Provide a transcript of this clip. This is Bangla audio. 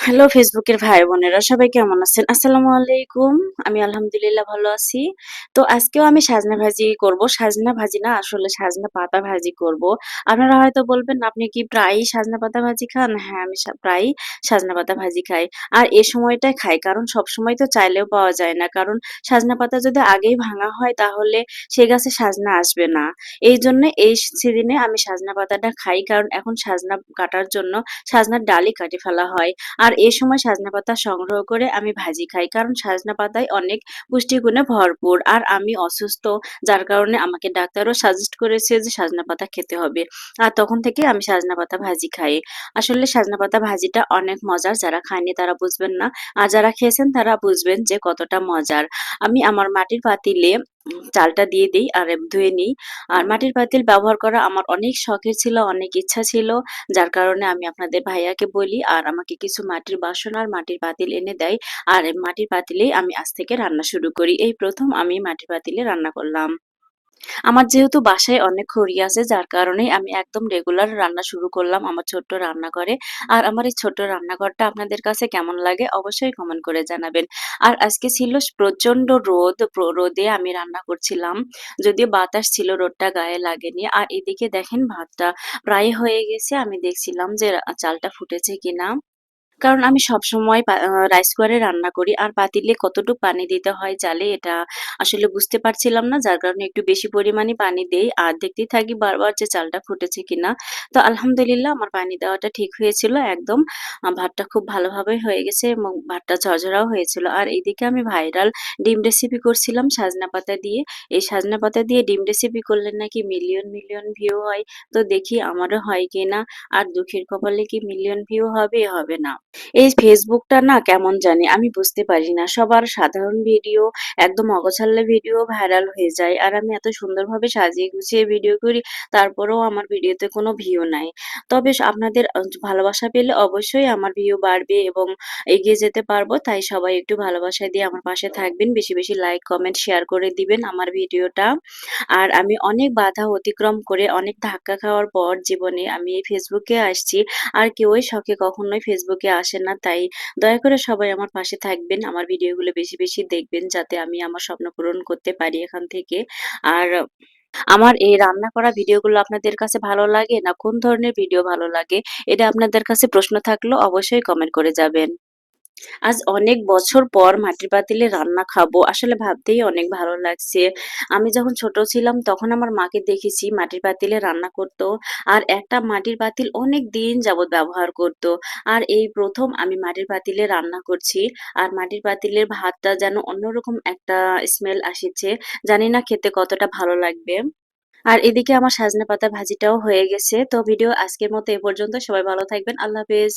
হ্যালো ফেসবুকের ভাই বোনেরা সবাই কেমন আছেন? আসসালামু আলাইকুম। আমি আলহামদুলিল্লাহ ভালো আছি। তো আজকেও আমি সাজনা ভাজি করব। সাজনা ভাজি না আসলে সাজনা পাতা ভাজি করব। আপনারা হয়তো বলবেন আপনি কি প্রায়ই সাজনা পাতা ভাজি খান? হ্যাঁ, আমি প্রায়ই সাজনা পাতা ভাজি খাই। আর এ সময়টায় খাই কারণ সবসময় তো চাইলেও পাওয়া যায় না। কারণ সাজনা পাতা যদি আগেই ভাঙা হয় তাহলে সে গাছে সাজনা আসবে না। এইজন্য এই সিজনে আমি সাজনা পাতাটা খাই কারণ এখন সাজনা কাটার জন্য সাজনার ডালই কাটে ফেলা হয়। আর এ সময় সাজনা পাতা সংগ্রহ করে আমি ভাজি খাই। কারণ সাজনা পাতায় অনেক পুষ্টিগুণে ভরপুর। আর আমি অসুস্থ যার কারণে আমাকে ডাক্তারও সাজেস্ট করেছে যে সাজনা পাতা খেতে হবে। আর তখন থেকে আমি সাজনা পাতা ভাজি খাই। আসলে সাজনা পাতা ভাজিটা অনেক মজার। যারা খায়নি তারা বুঝবেন না। আর যারা খেয়েছেন তারা বুঝবেন যে কতটা মজার। আমি আমার মাটির পাতিলে চালটা দিয়ে দেই আর ধুয়ে নিই। আর মাটির পাতিল ব্যবহার করা আমার অনেক শখের ছিল, অনেক ইচ্ছা ছিল। যার কারণে আমি আপনাদের ভাইয়াকে বলি আর আমাকে কিছু মাটির বাসন আর মাটির পাতিল এনে দেয়। আর এই মাটির পাতিলেই আমি আজ থেকে রান্না শুরু করি। এই ১ম আমি মাটির পাতিলে রান্না করলাম। আমার যেহেতু বাসায় অনেক খড়ি আছে যার কারণেই আমি একদম রেগুলার রান্না শুরু করলাম আমার ছোট্ট রান্নাঘরে। আর আমার এই ছোট্ট রান্নাঘরটা আপনাদের কাছে কেমন লাগে অবশ্যই কমেন্ট করে জানাবেন। আর আজকে ছিল প্রচন্ড রোদ, রোদে আমি রান্না করছিলাম। যদিও বাতাস ছিল রোদটা গায়ে লাগেনি। আর এদিকে দেখেন ভাতটা প্রায় হয়ে গেছে। আমি দেখছিলাম যে চালটা ফুটেছে কিনা। কারণ আমি সবসময় রাইস কুকারে রান্না করি। আর পাতিলে কতটুক পানি দিতে হয় চালে এটা আসলে বুঝতে পারছিলাম না। যার কারণে একটু বেশি পরিমাণে পানি দেই। আর দেখতেই থাকি বারবার যে চালটা ফুটেছে কিনা। তো আলহামদুলিল্লাহ আমার পানি দেওয়াটা ঠিক হয়েছিল। একদম ভাতটা খুব ভালোভাবে হয়ে গেছে এবং ভাতটা ঝরঝরাও হয়েছিল। আর এদিকে আমি ভাইরাল ডিম রেসিপি করছিলাম সাজনা পাতা দিয়ে। এই সাজনা পাতা দিয়ে ডিম রেসিপি করলে নাকি মিলিয়ন, মিলিয়ন ভিউ হয়। তো দেখি আমারও হয় কিনা। আর দুঃখের কপালে কি মিলিয়ন ভিউ হবে? হবে না। এই ফেসবুকটা না কেমন জানি আমি বুঝতে পারি না। সবার সাধারণ ভিডিও, একদম অগোছালো ভিডিও ভাইরাল হয়ে যায়। আর আমি এত সুন্দরভাবে সাজিয়ে গুছিয়ে ভিডিও করি, তারপরেও আমার ভিডিওতে কোনো ভিউ নাই। তবে আপনাদের ভালোবাসা পেলে অবশ্যই আমার ভিউ বাড়বে এবং এগিয়ে যেতে পারবো। তাই সবাই একটু ভালোবাসা দিয়ে আমার পাশে থাকবেন। বেশি, বেশি লাইক, কমেন্ট, শেয়ার করে দিবেন আমার ভিডিওটা। আর আমি অনেক বাধা অতিক্রম করে অনেক ধাক্কা খাওয়ার পর জীবনে আমি এই ফেসবুকে আসছি। আর কেউই শখে কখনোই ফেসবুকে আসে না। তাই দয়া করে সবাই আমার পাশে থাকবেন। আমার ভিডিওগুলো বেশি, বেশি দেখবেন যাতে আমি আমার স্বপ্ন পূরণ করতে পারি এখান থেকে। আর আমার এই রান্না করা ভিডিওগুলো আপনাদের কাছে ভালো লাগে না কোন ধরনের ভিডিও ভালো লাগে? এটা আপনাদের কাছে প্রশ্ন থাকলেও অবশ্যই কমেন্ট করে যাবেন। আজ অনেক বছর পর মাটির পাতিলে রান্না খাবো। আসলে ভাবতেই অনেক ভালো লাগছে। আমি যখন ছোট ছিলাম তখন আমার মাকে দেখেছি মাটির পাতিলে রান্না করতো। আর একটা মাটির পাতিল অনেকদিন যাবৎ ব্যবহার করতো। আর এই ১ম আমি মাটির পাতিলে রান্না করছি। আর মাটির পাতিলের ভাতটা যেন অন্যরকম একটা স্মেল আসিচ্ছে। জানি না খেতে কতটা ভালো লাগবে। আর এদিকে আমার সজনে পাতা ভাজিটাও হয়ে গেছে। তো ভিডিও আজকের মতো এ পর্যন্ত। সবাই ভালো থাকবেন। আল্লাহ হাফেজ।